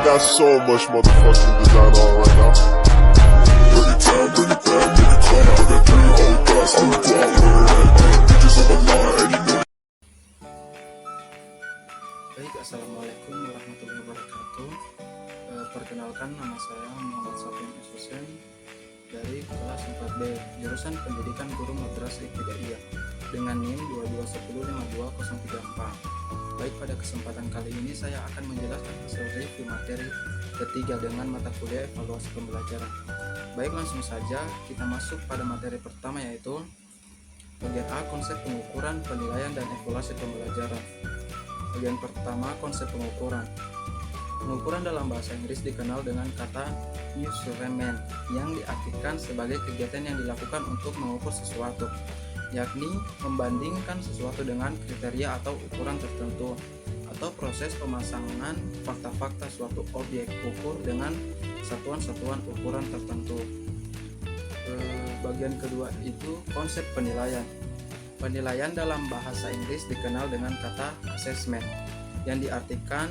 got so much motherfucking design on right now. Bring it down, bring it back, make it clap. I got 3 old guys on the block with it. Bitches on the line, and you know. Baik, assalamualaikum warahmatullahi wabarakatuh. Perkenalkan, nama saya Muhammad Sofyan Husain dari kelas 4B, jurusan Pendidikan Guru Madrasah Ibtidaiyah dengan NIM 2215204. Baik, pada kesempatan kali ini saya akan menjelaskan hasil review materi ketiga dengan mata kuliah evaluasi pembelajaran. Baik, langsung saja kita masuk pada materi pertama, yaitu bagian A, konsep pengukuran, penilaian, dan evaluasi pembelajaran. Bagian pertama, konsep pengukuran. Pengukuran dalam bahasa Inggris dikenal dengan kata measurement, yang diartikan sebagai kegiatan yang dilakukan untuk mengukur sesuatu, yakni membandingkan sesuatu dengan kriteria atau ukuran tertentu, atau proses pemasangan fakta-fakta suatu objek ukur dengan satuan-satuan ukuran tertentu. Bagian kedua itu konsep penilaian. Penilaian dalam bahasa Inggris dikenal dengan kata assessment, yang diartikan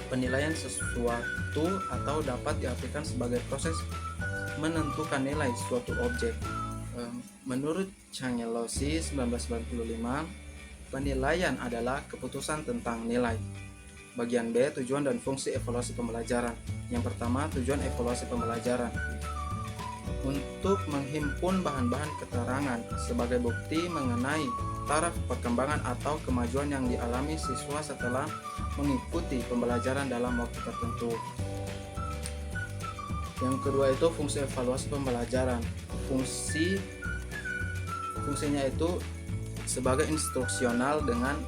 penilaian sesuatu atau dapat diartikan sebagai proses menentukan nilai suatu objek. Menurut Cangelosi 1995, penilaian adalah keputusan tentang nilai. Bagian B, tujuan dan fungsi evaluasi pembelajaran. Yang pertama, tujuan evaluasi pembelajaran. Untuk menghimpun bahan-bahan keterangan sebagai bukti mengenai taraf perkembangan atau kemajuan yang dialami siswa setelah mengikuti pembelajaran dalam waktu tertentu. Yang kedua itu fungsi evaluasi pembelajaran. Fungsinya itu sebagai instruksional dengan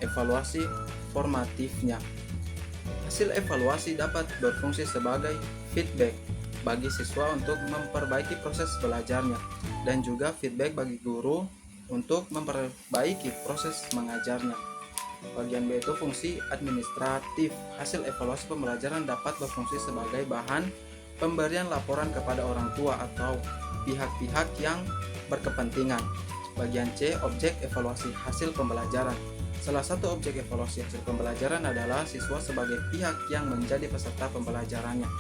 evaluasi formatifnya. Hasil evaluasi dapat berfungsi sebagai feedback bagi siswa untuk memperbaiki proses belajarnya, dan juga feedback bagi guru untuk memperbaiki proses mengajarnya. Bagian B itu fungsi administratif. Hasil evaluasi pembelajaran dapat berfungsi sebagai bahan pemberian laporan kepada orang tua atau pihak-pihak yang berkepentingan. Bagian C, objek evaluasi hasil pembelajaran. Salah satu objek evaluasi hasil pembelajaran adalah siswa sebagai pihak yang menjadi peserta pembelajarannya.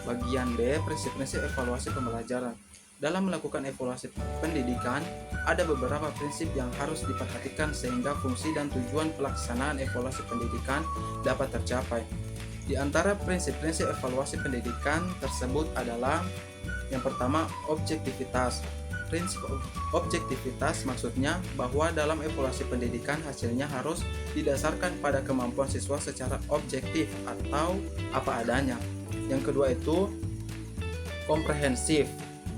Bagian D, prinsip-prinsip evaluasi pembelajaran. Dalam melakukan evaluasi pendidikan, ada beberapa prinsip yang harus diperhatikan sehingga fungsi dan tujuan pelaksanaan evaluasi pendidikan dapat tercapai. Di antara prinsip-prinsip evaluasi pendidikan tersebut adalah yang pertama, objektivitas. Prinsip objektivitas maksudnya bahwa dalam evaluasi pendidikan hasilnya harus didasarkan pada kemampuan siswa secara objektif atau apa adanya. Yang kedua itu komprehensif.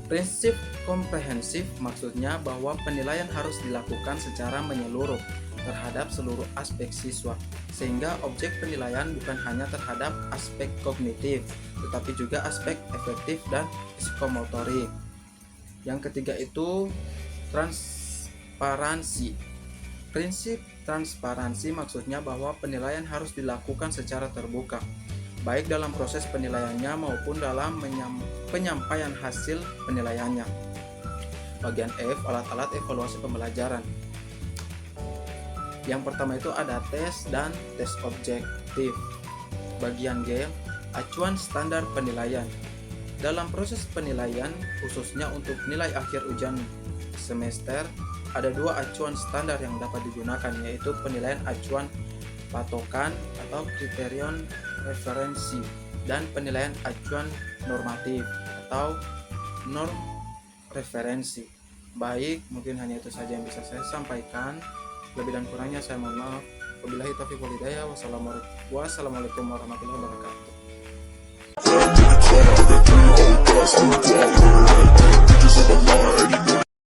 Prinsip komprehensif maksudnya bahwa penilaian harus dilakukan secara menyeluruh terhadap seluruh aspek siswa, sehingga objek penilaian bukan hanya terhadap aspek kognitif, tetapi juga aspek efektif dan psikomotorik. Yang ketiga itu transparansi. Prinsip transparansi maksudnya bahwa penilaian harus dilakukan secara terbuka, baik dalam proses penilaiannya maupun dalam penyampaian hasil penilaiannya. Bagian F, alat-alat evaluasi pembelajaran. Yang pertama itu ada tes dan tes objektif. Bagian G, acuan standar penilaian. Dalam proses penilaian, khususnya untuk nilai akhir ujian semester, ada dua acuan standar yang dapat digunakan, yaitu penilaian acuan patokan atau kriterion referensi, dan penilaian acuan normatif atau norm referensi. Baik, mungkin hanya itu saja yang bisa saya sampaikan. Lebih dan kurangnya saya mohon maaf. Wabillahi taufiq wal hidayah. Wassalamualaikum warahmatullahi wabarakatuh.